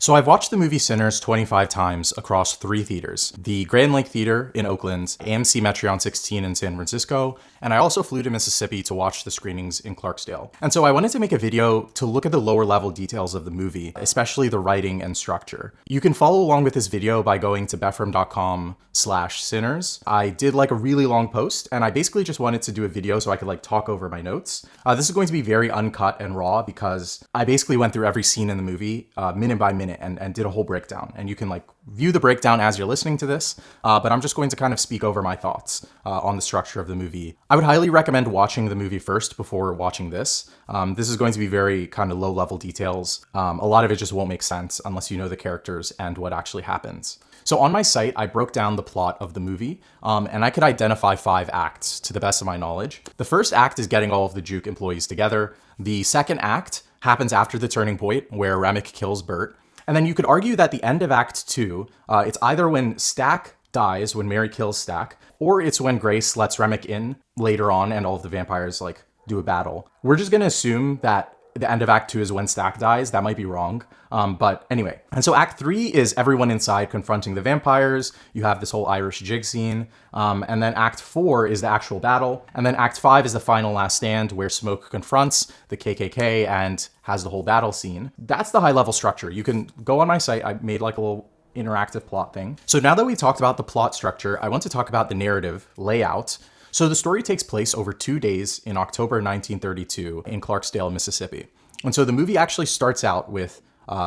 So I've watched the movie Sinners 25 times across 3 theaters. The Grand Lake Theater in Oakland, AMC Metreon 16 in San Francisco, and I also flew to Mississippi to watch the screenings in Clarksdale. And so I wanted to make a video to look at the lower level details of the movie, especially the writing and structure. You can follow along with this video by going to befram.com/sinners. I did like a really long post, and I basically just wanted to do a video so I could like talk over my notes. This is going to be very uncut and raw because I basically went through every scene in the movie minute by minute and did a whole breakdown. And you can like view the breakdown as you're listening to this, but I'm just going to kind of speak over my thoughts on the structure of the movie. I would highly recommend watching the movie first before watching this. This is going to be very kind of low level details. A lot of it just won't make sense unless you know the characters and what actually happens. So on my site, I broke down the plot of the movie, and I could identify 5 acts to the best of my knowledge. The first act is getting all of the Juke employees together. The second act happens after the turning point where Remick kills Bert. And then you could argue that the end of Act 2, it's either when Stack dies, when Mary kills Stack, or it's when Grace lets Remick in later on and all of the vampires like do a battle. We're just gonna assume that the end of Act 2 is when Stack dies. That might be wrong. But anyway. And so Act 3 is everyone inside confronting the vampires. You have this whole Irish jig scene. And then Act 4 is the actual battle. And then Act 5 is the final last stand where Smoke confronts the KKK and has the whole battle scene. That's the high level structure. You can go on my site. I made like a little interactive plot thing. So now that we talked about the plot structure, I want to talk about the narrative layout. So the story takes place over 2 days in October 1932 in Clarksdale, Mississippi. And so the movie actually starts out with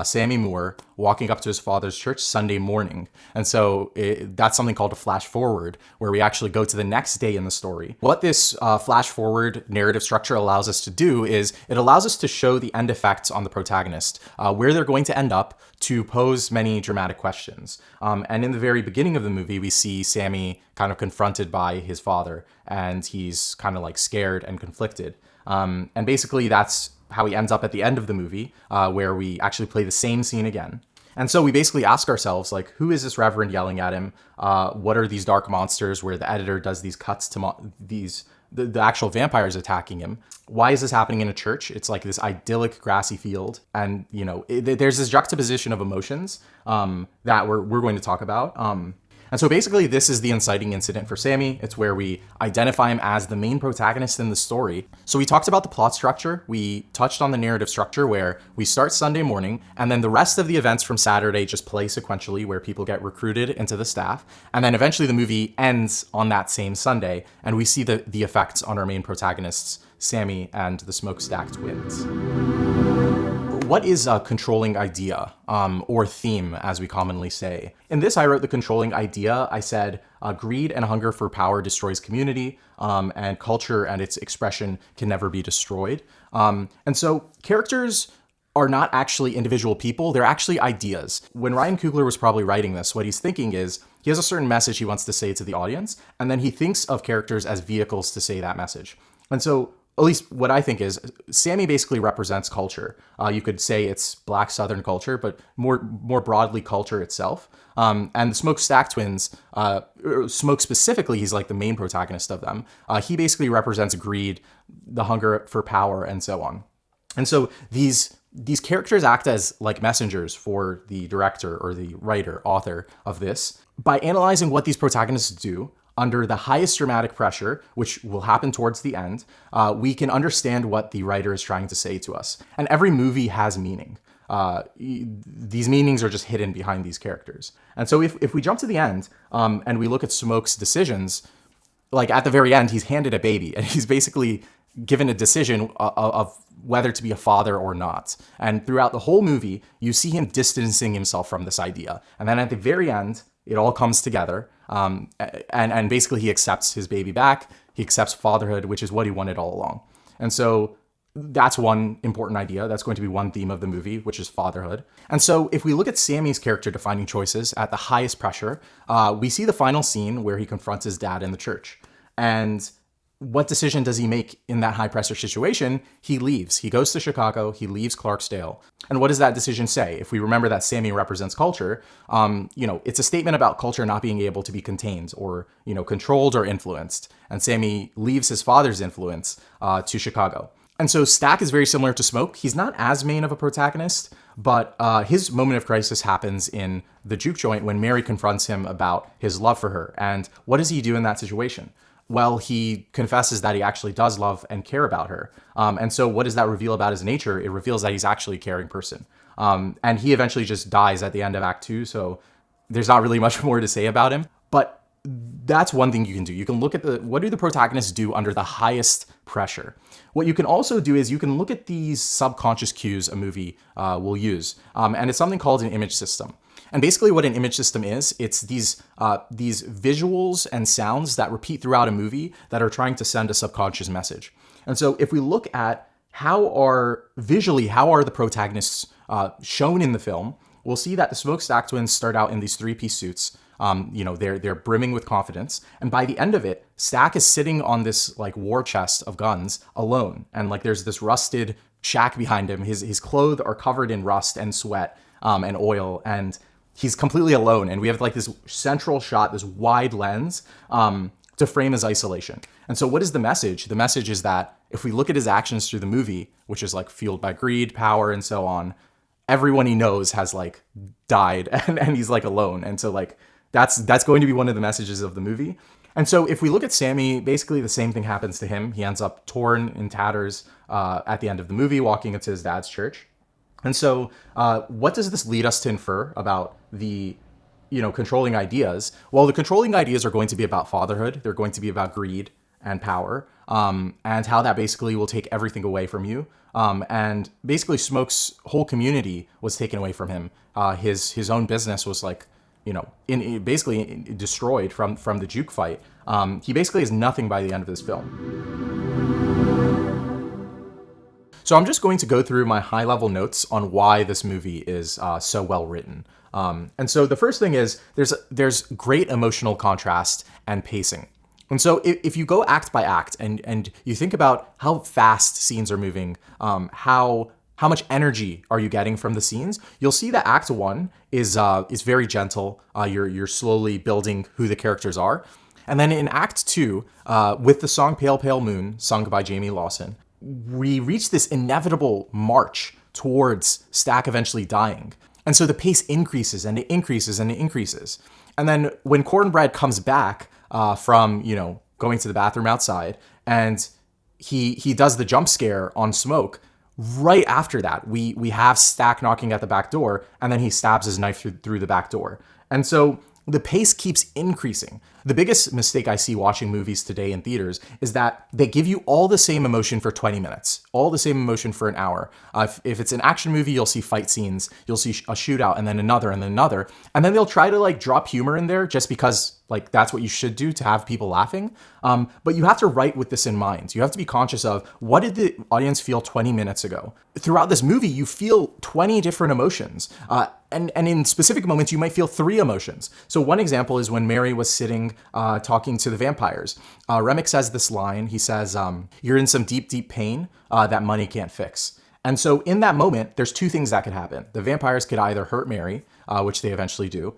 Sammy Moore walking up to his father's church Sunday morning. And so that's something called a flash forward, where we actually go to the next day in the story. What this flash forward narrative structure allows us to do is it allows us to show the end effects on the protagonist, where they're going to end up to pose many dramatic questions. And in the very beginning of the movie, we see Sammy kind of confronted by his father, and he's kind of like scared and conflicted. And basically that's how he ends up at the end of the movie, where we actually play the same scene again. And so we basically ask ourselves, like, who is this reverend yelling at him? What are these dark monsters where the editor does these cuts to the actual vampires attacking him? Why is this happening in a church? It's like this idyllic grassy field. And, you know, there's this juxtaposition of emotions that we're going to talk about. And so basically this is the inciting incident for Sammy. It's where we identify him as the main protagonist in the story. So we talked about the plot structure. We touched on the narrative structure where we start Sunday morning and then the rest of the events from Saturday just play sequentially where people get recruited into the staff. And then eventually the movie ends on that same Sunday and we see the effects on our main protagonists, Sammy and the Smokestack twins. What is a controlling idea, or theme, as we commonly say? In this, I wrote the controlling idea. I said, greed and hunger for power destroys community, and culture and its expression can never be destroyed. And so characters are not actually individual people, they're actually ideas. When Ryan Coogler was probably writing this, what he's thinking is, he has a certain message he wants to say to the audience, and then he thinks of characters as vehicles to say that message. And so at least what I think is, Sammy basically represents culture. You could say it's Black Southern culture, but more broadly culture itself. And the Smokestack twins, Smoke specifically, he's like the main protagonist of them. He basically represents greed, the hunger for power, and so on. And so these characters act as like messengers for the director or the writer, author of this. By analyzing what these protagonists do, under the highest dramatic pressure, which will happen towards the end, we can understand what the writer is trying to say to us. And every movie has meaning. These meanings are just hidden behind these characters. And so if we jump to the end and we look at Smoke's decisions, like at the very end, he's handed a baby and he's basically given a decision of whether to be a father or not. And throughout the whole movie, you see him distancing himself from this idea. And then at the very end, it all comes together. And basically he accepts his baby back. He accepts fatherhood, which is what he wanted all along. And so that's one important idea. That's going to be one theme of the movie, which is fatherhood. And so if we look at Sammy's character defining choices at the highest pressure, we see the final scene where he confronts his dad in the church. And what decision does he make in that high pressure situation? He leaves. He goes to Chicago. He leaves Clarksdale. And what does that decision say? If we remember that Sammy represents culture, it's a statement about culture not being able to be contained or, controlled or influenced. And Sammy leaves his father's influence to Chicago. And so Stack is very similar to Smoke. He's not as main of a protagonist, But his moment of crisis happens in the juke joint when Mary confronts him about his love for her. And what does he do in that situation? Well, he confesses that he actually does love and care about her. And so what does that reveal about his nature? It reveals that he's actually a caring person. And he eventually just dies at the end of Act 2, so there's not really much more to say about him. But that's one thing you can do. You can look at what do the protagonists do under the highest pressure. What you can also do is you can look at these subconscious cues a movie will use. And it's something called an image system. And basically what an image system is, it's these visuals and sounds that repeat throughout a movie that are trying to send a subconscious message. And so if we look at how are the protagonists shown in the film, we'll see that the Smokestack Twins start out in these three-piece suits. They're brimming with confidence. And by the end of it, Stack is sitting on this like war chest of guns alone. And like there's this rusted shack behind him. His clothes are covered in rust and sweat and oil. And he's completely alone. And we have like this central shot, this wide lens to frame his isolation. And so what is the message? The message is that if we look at his actions through the movie, which is like fueled by greed, power, and so on, everyone he knows has like died and he's like alone. And so like that's going to be one of the messages of the movie. And so if we look at Sammy, basically the same thing happens to him. He ends up torn in tatters at the end of the movie, walking into his dad's church. And so what does this lead us to infer about the controlling ideas? Well, the controlling ideas are going to be about fatherhood. They're going to be about greed and power, and how that basically will take everything away from you. And basically Smoke's whole community was taken away from him. His own business was like, basically destroyed from the juke fight. He basically is nothing by the end of this film. So I'm just going to go through my high-level notes on why this movie is so well written. And so the first thing is there's great emotional contrast and pacing. And so if you go act by act and you think about how fast scenes are moving, how much energy are you getting from the scenes, you'll see that Act 1 is very gentle. You're slowly building who the characters are. And then in Act 2, with the song Pale Pale Moon, sung by Jamie Lawson, we reach this inevitable march towards Stack eventually dying. And so the pace increases and it increases and it increases. And then when Cornbread comes back from, going to the bathroom outside and he does the jump scare on Smoke, right after that, we have Stack knocking at the back door and then he stabs his knife through the back door. And so the pace keeps increasing. The biggest mistake I see watching movies today in theaters is that they give you all the same emotion for 20 minutes, all the same emotion for an hour. If it's an action movie, you'll see fight scenes, you'll see a shootout and then another and then another. And then they'll try to like drop humor in there just because like that's what you should do to have people laughing. But you have to write with this in mind. You have to be conscious of what did the audience feel 20 minutes ago? Throughout this movie, you feel 20 different emotions. And in specific moments, you might feel 3 emotions. So one example is when Mary was sitting talking to the vampires. Remick says this line. He says, you're in some deep, deep pain that money can't fix. And so in that moment, there's 2 things that could happen. The vampires could either hurt Mary, which they eventually do,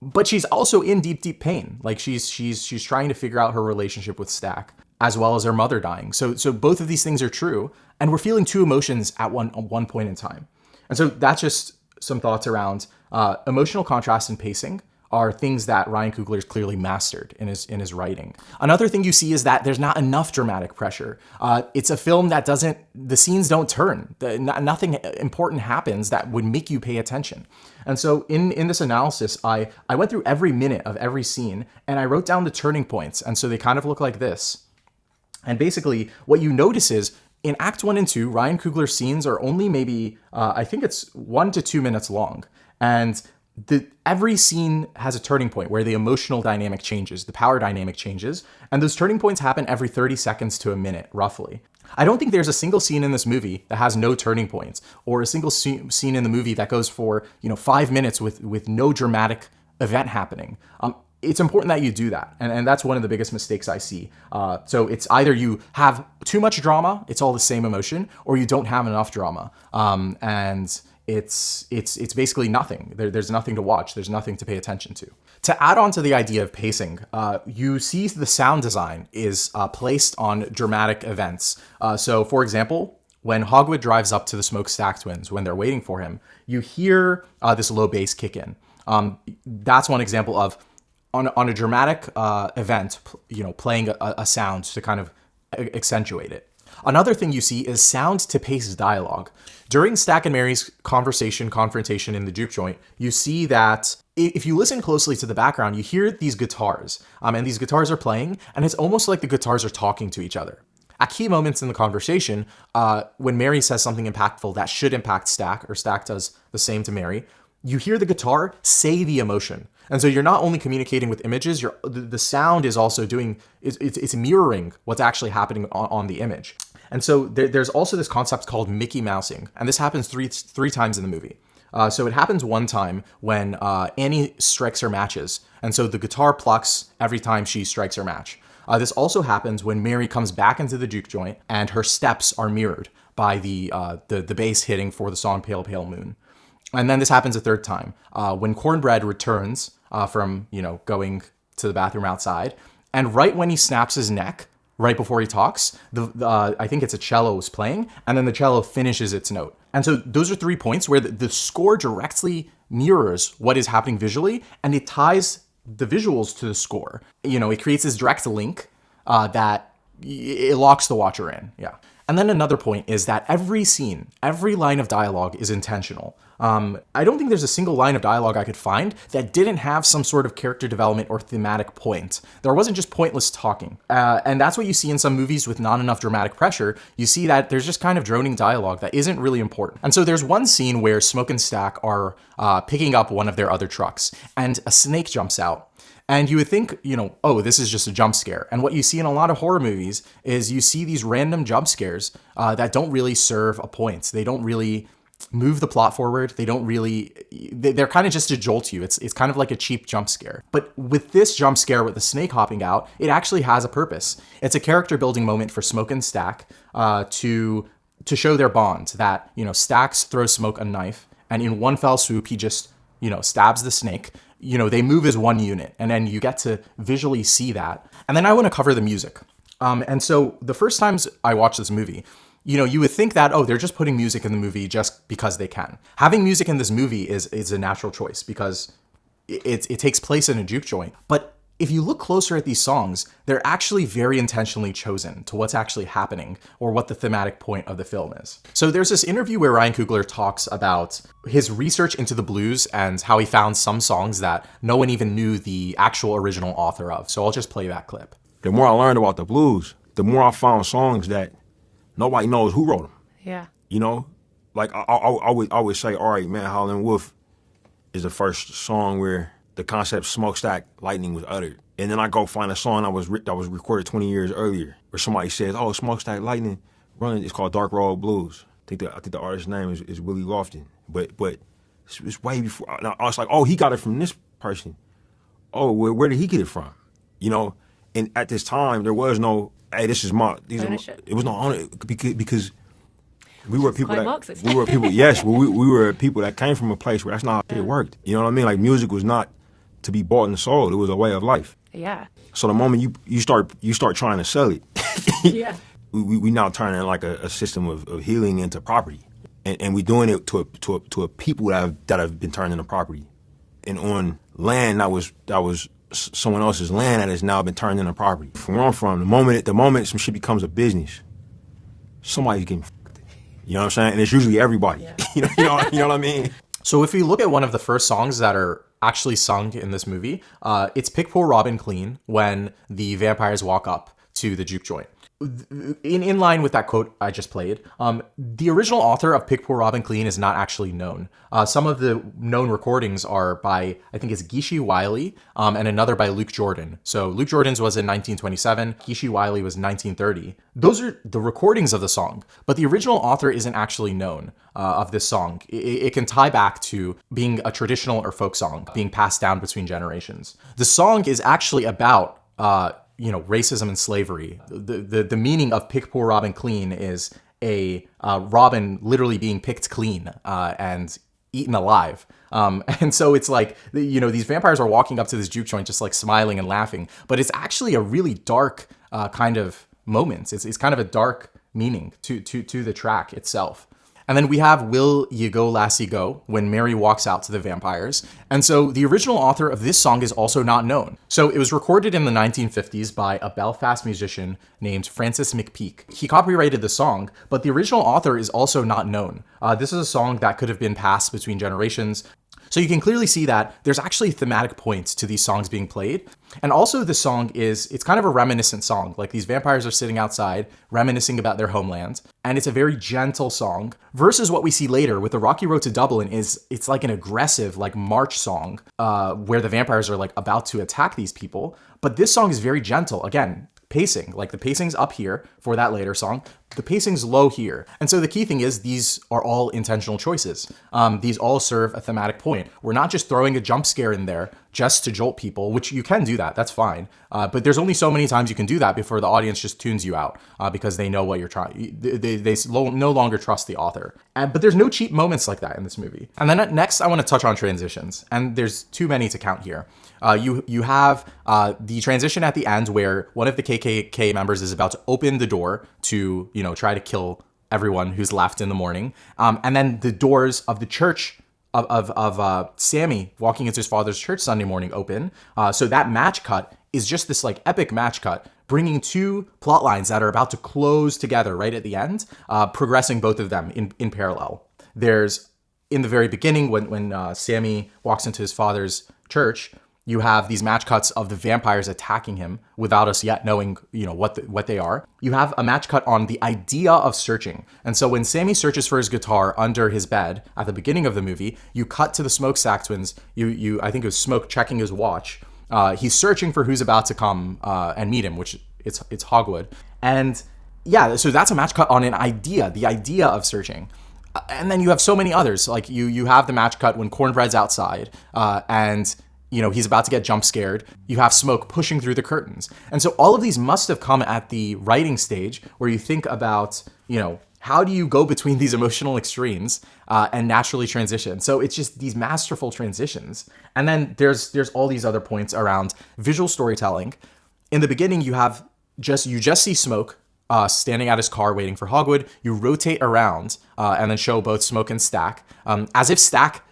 but she's also in deep, deep pain. Like she's trying to figure out her relationship with Stack, as well as her mother dying. So both of these things are true, and we're feeling 2 emotions at one point in time. And so that's just some thoughts around emotional contrast and pacing are things that Ryan Coogler's clearly mastered in his writing. Another thing you see is that there's not enough dramatic pressure. It's a film that the scenes don't turn. Nothing important happens that would make you pay attention. And so in this analysis, I went through every minute of every scene and I wrote down the turning points. And so they kind of look like this. And basically what you notice is in Act 1 and 2, Ryan Coogler's scenes are only maybe, I think it's 1 to 2 minutes long. And every scene has a turning point where the emotional dynamic changes, the power dynamic changes, and those turning points happen every 30 seconds to a minute, roughly. I don't think there's a single scene in this movie that has no turning points, or a single scene in the movie that goes for 5 minutes with no dramatic event happening. It's important that you do that, and that's one of the biggest mistakes I see. So it's either you have too much drama, it's all the same emotion, or you don't have enough drama, and it's basically nothing. There's nothing to watch. There's nothing to pay attention to. To add on to the idea of pacing, you see the sound design is placed on dramatic events. So for example, when Hogwood drives up to the Smokestack twins, when they're waiting for him, you hear this low bass kick in. That's one example of on a dramatic event, playing a sound to kind of accentuate it. Another thing you see is sound to pace dialogue. During Stack and Mary's confrontation in the juke joint, you see that if you listen closely to the background, you hear these guitars, and these guitars are playing, and it's almost like the guitars are talking to each other. At key moments in the conversation, when Mary says something impactful that should impact Stack, or Stack does the same to Mary, you hear the guitar say the emotion. And so you're not only communicating with images, the sound is also it's mirroring what's actually happening on the image. And so there's also this concept called Mickey Mousing, and this happens three times in the movie. So it happens one time when Annie strikes her matches, and so the guitar plucks every time she strikes her match. This also happens when Mary comes back into the juke joint, and her steps are mirrored by the bass hitting for the song Pale Pale Moon. And then this happens a third time when Cornbread returns from going to the bathroom outside, and right when he snaps his neck, right before he talks, I think it's a cello is playing, and then the cello finishes its note. And so those are 3 points where the score directly mirrors what is happening visually, and it ties the visuals to the score. It creates this direct link that it locks the watcher in. Yeah. And then another point is that every scene, every line of dialogue is intentional. I don't think there's a single line of dialogue I could find that didn't have some sort of character development or thematic point. There wasn't just pointless talking. And that's what you see in some movies with not enough dramatic pressure. You see that there's just kind of droning dialogue that isn't really important. And so there's one scene where Smoke and Stack are picking up one of their other trucks, and a snake jumps out. And you would think, oh, this is just a jump scare. And what you see in a lot of horror movies is you see these random jump scares that don't really serve a point. They don't really move the plot forward. They're kind of just to jolt you. It's kind of like a cheap jump scare. But with this jump scare with the snake hopping out, it actually has a purpose. It's a character building moment for Smoke and Stack to show their bond, that, Stack throws Smoke a knife, and in one fell swoop, he just, stabs the snake. They move as one unit, and then you get to visually see that. And then I want to cover the music. And so the first times I watched this movie, you would think that, oh, they're just putting music in the movie just because they can. Having music in this movie is a natural choice because it takes place in a juke joint. But if you look closer at these songs, they're actually very intentionally chosen to what's actually happening or what the thematic point of the film is. So there's this interview where Ryan Coogler talks about his research into the blues and how he found some songs that no one even knew the actual original author of. So I'll just play that clip. The more I learned about the blues, the more I found songs that nobody knows who wrote them. Yeah. Like I would say, all right, man, Howlin' Wolf is the first song where the concept Smokestack Lightning was uttered. And then I go find a song that was recorded 20 years earlier where somebody says, oh, Smokestack Lightning running, it's called Dark Road Blues. I think the artist's name is Willie Lofton. But it's way before. Now, I was like, oh, he got it from this person. Oh, where did he get it from? And at this time, there was no, hey, this is my, it was no honor because we were people yes, we were people that came from a place where that's not how it worked. You know what I mean? Like, music was not to be bought and sold. It was a way of life. Yeah. So the moment you start trying to sell it, yeah, we now turn it like a system of healing into property, and we're doing it to a people that have been turned into property, and on land that was someone else's land that has now been turned into property. From where I'm from, the moment some shit becomes a business, somebody's getting fucked. You know what I'm saying? And it's usually everybody. Yeah. you know what I mean? So if we look at one of the first songs that are actually sung in this movie, it's Pick Poor Robin Clean when the vampires walk up to the juke joint. In line with that quote I just played, the original author of Pick Poor Robin Clean is not actually known. Some of the known recordings are by, I think it's Gishi Wiley, and another by Luke Jordan. So Luke Jordan's was in 1927, Gishi Wiley was 1930. Those are the recordings of the song, but the original author isn't actually known of this song. It can tie back to being a traditional or folk song, being passed down between generations. The song is actually about racism and slavery. The meaning of Pick Poor Robin Clean is a robin literally being picked clean and eaten alive. And so it's like, these vampires are walking up to this juke joint just like smiling and laughing, but it's actually a really dark kind of moment. It's kind of a dark meaning to the track itself. And then we have Will You Go, Lassie Go, when Mary walks out to the vampires. And so the original author of this song is also not known. So it was recorded in the 1950s by a Belfast musician named Francis McPeak. He copyrighted the song, but the original author is also not known. This is a song that could have been passed between generations. So you can clearly see that there's actually thematic points to these songs being played. And also this song it's kind of a reminiscent song. Like these vampires are sitting outside reminiscing about their homeland. And it's a very gentle song versus what we see later with the Rocky Road to Dublin it's like an aggressive like march song where the vampires are like about to attack these people. But this song is very gentle. Again, pacing, like the pacing's up here for that later song. The pacing's low here. And so the key thing is these are all intentional choices. These all serve a thematic point. We're not just throwing a jump scare in there just to jolt people, which you can do that. That's fine. But there's only so many times you can do that before the audience just tunes you out because they know what you're trying. They no longer trust the author. But there's no cheap moments like that in this movie. And then next, I want to touch on transitions. And there's too many to count here. You have the transition at the end where one of the KKK members is about to open the door to, try to kill everyone who's left in the morning. And then the doors of the church of Sammy walking into his father's church Sunday morning open. So that match cut is just this like epic match cut, bringing two plot lines that are about to close together right at the end, progressing both of them in parallel. There's in the very beginning when Sammy walks into his father's church, you have these match cuts of the vampires attacking him without us yet knowing, what they are. You have a match cut on the idea of searching. And so when Sammy searches for his guitar under his bed at the beginning of the movie, you cut to the Smokestack twins. I think it was Smoke checking his watch. He's searching for who's about to come and meet him, which it's Hogwood. And yeah, so that's a match cut on an idea, the idea of searching. And then you have so many others. Like you have the match cut when Cornbread's outside and he's about to get jump scared. You have Smoke pushing through the curtains. And so all of these must have come at the writing stage where you think about, how do you go between these emotional extremes and naturally transition? So it's just these masterful transitions. And then there's all these other points around visual storytelling. In the beginning, you just see Smoke standing at his car waiting for Hogwood. You rotate around and then show both Smoke and Stack as if Stack,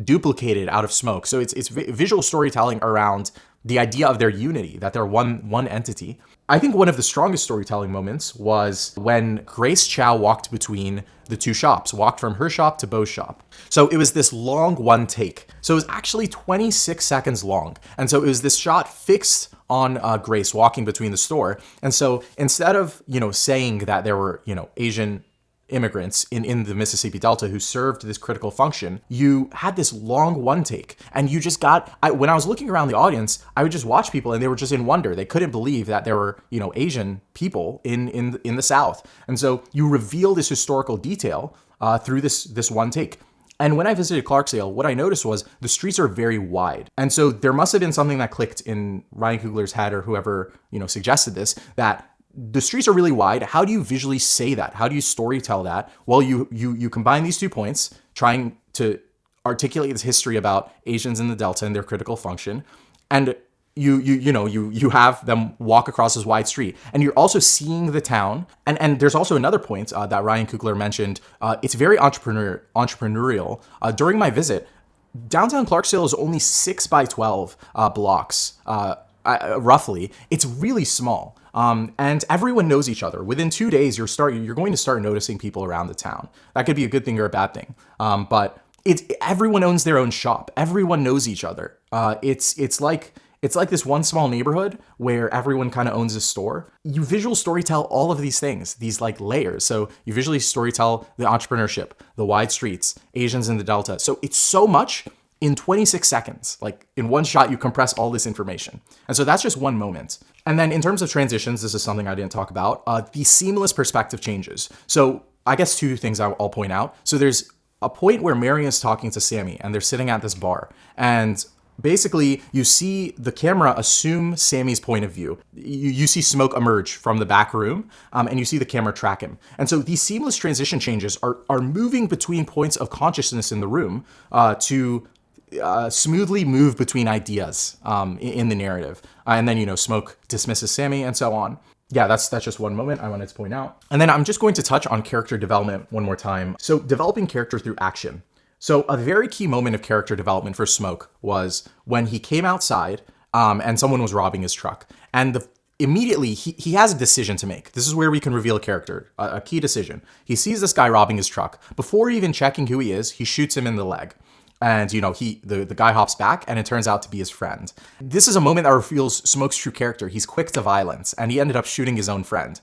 duplicated out of Smoke. So it's visual storytelling around the idea of their unity, that they're one entity. I think one of the strongest storytelling moments was when Grace Chow walked between the two shops, walked from her shop to Beau's shop. So it was this long one take. So it was actually 26 seconds long. And so it was this shot fixed on Grace walking between the store. And so instead of, saying that there were, Asian immigrants in the Mississippi Delta who served this critical function, you had this long one take. And you just when I was looking around the audience, I would just watch people and they were just in wonder. They couldn't believe that there were, Asian people in the South. And so you reveal this historical detail through this one take. And when I visited Clarksdale, what I noticed was the streets are very wide. And so there must have been something that clicked in Ryan Coogler's head or whoever, suggested this, that the streets are really wide. How do you visually say that? How do you storytell that? Well, you combine these 2 points, trying to articulate this history about Asians in the Delta and their critical function. And you have them walk across this wide street, and you're also seeing the town. And there's also another point that Ryan Coogler mentioned. It's very entrepreneurial. During my visit, downtown Clarksdale is only 6 by 12 blocks, roughly. It's really small. And everyone knows each other. Within 2 days, you're going to start noticing people around the town. That could be a good thing or a bad thing. But everyone owns their own shop. Everyone knows each other. It's like this one small neighborhood where everyone kind of owns a store. You visual storytell all of these things, these like layers. So you visually storytell the entrepreneurship, the wide streets, Asians in the Delta. So it's so much in 26 seconds. Like in one shot, you compress all this information. And so that's just one moment. And then in terms of transitions, this is something I didn't talk about, the seamless perspective changes. So I guess 2 things I'll point out. So there's a point where Mary is talking to Sammy and they're sitting at this bar, and basically you see the camera assume Sammy's point of view. You see Smoke emerge from the back room and you see the camera track him. And so these seamless transition changes are moving between points of consciousness in the room to smoothly move between ideas in the narrative. And then, Smoke dismisses Sammy and so on. Yeah, that's just one moment I wanted to point out. And then I'm just going to touch on character development one more time. So developing character through action. So a very key moment of character development for Smoke was when he came outside and someone was robbing his truck. And immediately he has a decision to make. This is where we can reveal a character, a key decision. He sees this guy robbing his truck. Before even checking who he is, he shoots him in the leg. And, the guy hops back and it turns out to be his friend. This is a moment that reveals Smoke's true character. He's quick to violence and he ended up shooting his own friend.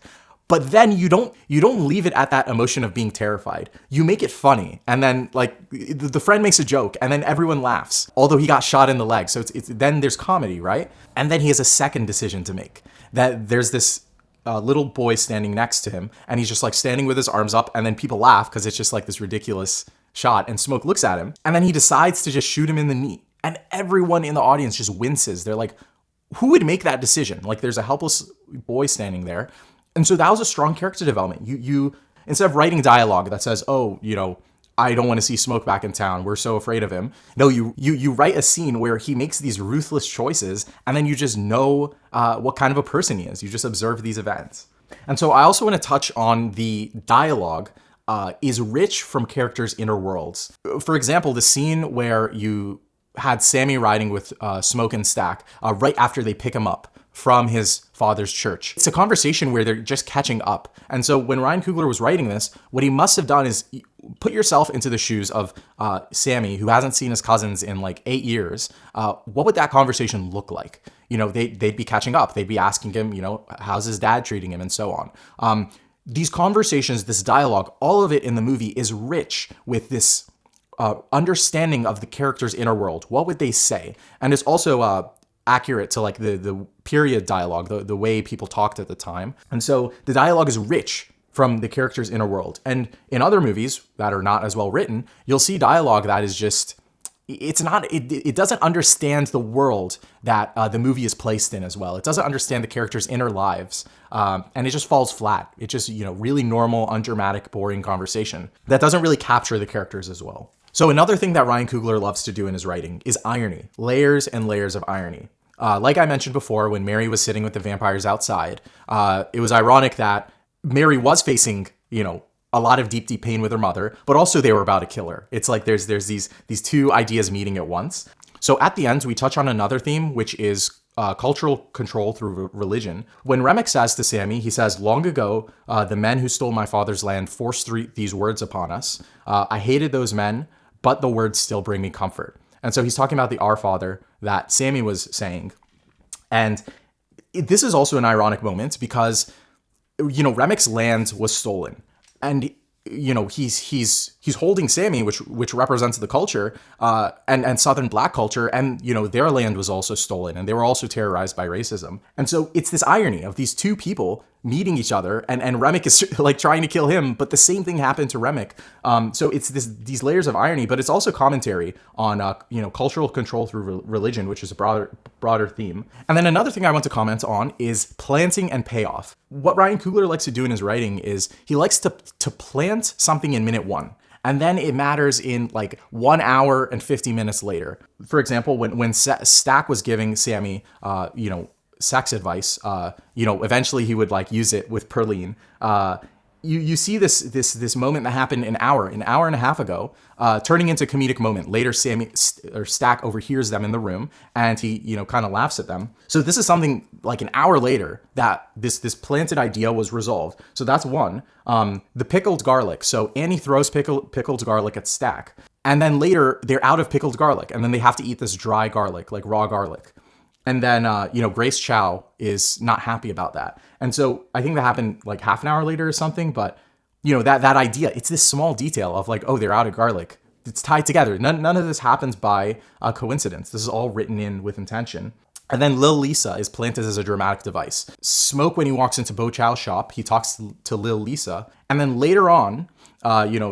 But then you don't leave it at that emotion of being terrified. You make it funny. And then the friend makes a joke and then everyone laughs, although he got shot in the leg. So it's then there's comedy, right? And then he has a second decision to make. That there's this little boy standing next to him and he's just like standing with his arms up and then people laugh because it's just like this ridiculous shot and Smoke looks at him and then he decides to just shoot him in the knee. And everyone in the audience just winces. They're like, who would make that decision? Like there's a helpless boy standing there. And so that was a strong character development. You instead of writing dialogue that says, oh, I don't want to see Smoke back in town, we're so afraid of him. No, you write a scene where he makes these ruthless choices and then you just know what kind of a person he is. You just observe these events. And so I also want to touch on the dialogue is rich from characters' inner worlds. For example, the scene where you had Sammy riding with Smoke and Stack right after they pick him up from his father's church. It's a conversation where they're just catching up. And so when Ryan Coogler was writing this, what he must have done is put yourself into the shoes of Sammy, who hasn't seen his cousins in like 8 years. What would that conversation look like? They'd be catching up. They'd be asking him, how's his dad treating him and so on. These conversations, this dialogue, all of it in the movie is rich with this understanding of the character's inner world. What would they say? And it's also accurate to like the period dialogue, the way people talked at the time. And so the dialogue is rich from the character's inner world. And in other movies that are not as well written, you'll see dialogue that is just, it doesn't understand the world that the movie is placed in as well. It doesn't understand the characters' inner lives. And it just falls flat. It's just, really normal, undramatic, boring conversation that doesn't really capture the characters as well. So another thing that Ryan Coogler loves to do in his writing is irony, layers and layers of irony. Like I mentioned before, when Mary was sitting with the vampires outside, it was ironic that Mary was facing, a lot of deep, deep pain with her mother, but also they were about to kill her. It's like there's these two ideas meeting at once. So at the end, we touch on another theme, which is cultural control through religion. When Remick says to Sammy, he says, long ago, the men who stole my father's land forced these words upon us. I hated those men, but the words still bring me comfort. And so he's talking about the Our Father that Sammy was saying. And this is also an ironic moment because, Remick's land was stolen. And, he's holding Sammy, which represents the culture, and Southern Black culture. And, their land was also stolen and they were also terrorized by racism. And so it's this irony of these two people meeting each other and Remick is like trying to kill him, but the same thing happened to Remick. So it's these layers of irony, but it's also commentary on, cultural control through religion, which is a broader theme. And then another thing I want to comment on is planting and payoff. What Ryan Coogler likes to do in his writing is he likes to plant something in minute 1. And then it matters in like 1 hour and 50 minutes later. For example, when Stack was giving Sammy, sex advice, eventually he would like use it with Perline. You see this moment that happened an hour and a half ago, turning into a comedic moment. Later, Stack overhears them in the room and he, kind of laughs at them. So this is something like an hour later that this planted idea was resolved. So that's one. The pickled garlic. So Annie throws pickled garlic at Stack. And then later they're out of pickled garlic and then they have to eat this dry garlic, like raw garlic. And then, Grace Chow is not happy about that. And so I think that happened like half an hour later or something. But, that idea, it's this small detail of like, oh, they're out of garlic. It's tied together. None of this happens by coincidence. This is all written in with intention. And then Lil Lisa is planted as a dramatic device. Smoke, when he walks into Bo Chow's shop, he talks to Lil Lisa. And then later on,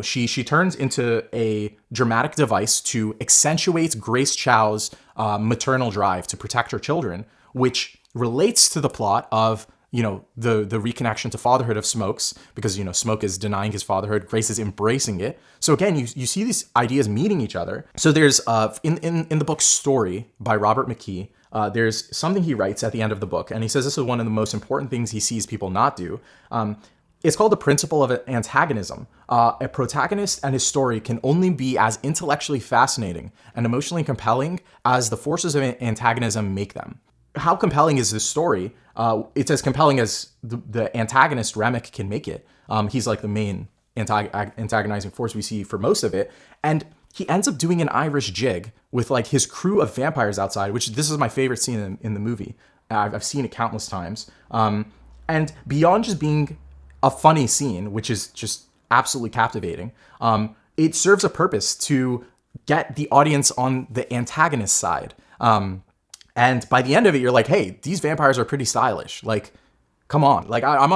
she turns into a dramatic device to accentuate Grace Chow's maternal drive to protect her children, which relates to the plot of, the reconnection to fatherhood of Smoke's, because, Smoke is denying his fatherhood, Grace is embracing it. So again, you see these ideas meeting each other. So there's, in the book Story by Robert McKee, there's something he writes at the end of the book, and he says this is one of the most important things he sees people not do. It's called the principle of antagonism. A protagonist and his story can only be as intellectually fascinating and emotionally compelling as the forces of antagonism make them. How compelling is this story? It's as compelling as the antagonist Remick can make it. He's like the main antagonizing force we see for most of it, and he ends up doing an Irish jig with like his crew of vampires outside, which this is my favorite scene in the movie. I've seen it countless times. And beyond just being a funny scene, which is just absolutely captivating, it serves a purpose to get the audience on the antagonist side. And by the end of it, you're like, hey, these vampires are pretty stylish. Like, come on. Like, I'm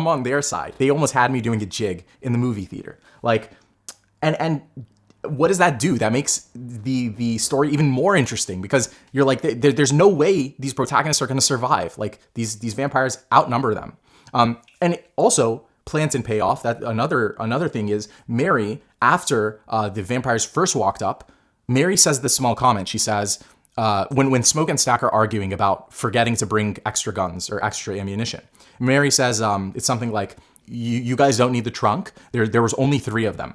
on their side. They almost had me doing a jig in the movie theater. Like, and what does that do? That makes the story even more interesting, because you're like, there's no way these protagonists are going to survive. Like, these vampires outnumber them. And it also plants in Payoff that another thing is Mary, after the vampires first walked up, Mary says this small comment. She says, when Smoke and Stack are arguing about forgetting to bring extra guns or extra ammunition, Mary says it's something like, you guys don't need the trunk. There was only 3 of them.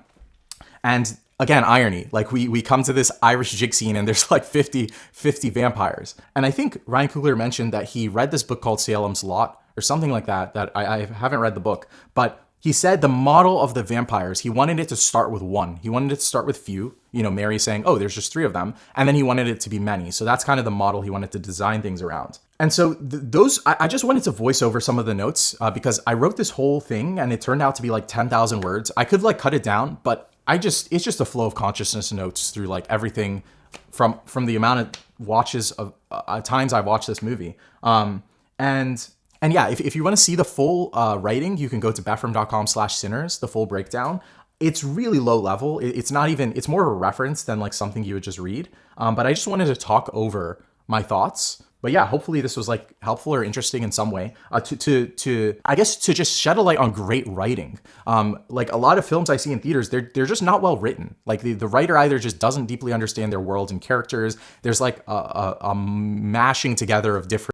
And again, irony, like we come to this Irish jig scene and there's like 50 vampires. And I think Ryan Coogler mentioned that he read this book called Salem's Lot or something like that I haven't read the book, but he said the model of the vampires, he wanted it to start with 1. He wanted it to start with few, Mary saying, oh, there's just 3 of them. And then he wanted it to be many. So that's kind of the model he wanted to design things around. And so I just wanted to voice over some of the notes because I wrote this whole thing and it turned out to be like 10,000 words. I could like cut it down, but it's just a flow of consciousness notes through like everything from the amount of watches of times I've watched this movie. And yeah, if you want to see the full writing, you can go to befram.com/sinners, the full breakdown. It's really low level. It's more of a reference than like something you would just read. But I just wanted to talk over my thoughts. But yeah, hopefully this was like helpful or interesting in some way to I guess to just shed a light on great writing. Like a lot of films I see in theaters, they're just not well written. Like the writer either just doesn't deeply understand their world and characters. There's like a mashing together of different.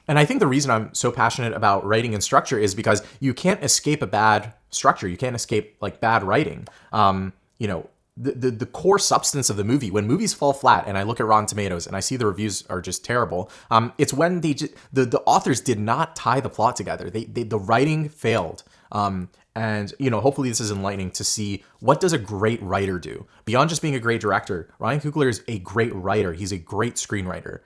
And I think the reason I'm so passionate about writing and structure is because you can't escape a bad structure. You can't escape like bad writing. The core substance of the movie, when movies fall flat and I look at Rotten Tomatoes and I see the reviews are just terrible, it's when the authors did not tie the plot together. The writing failed. And hopefully this is enlightening to see what does a great writer do beyond just being a great director. Ryan Coogler is a great writer. He's a great screenwriter.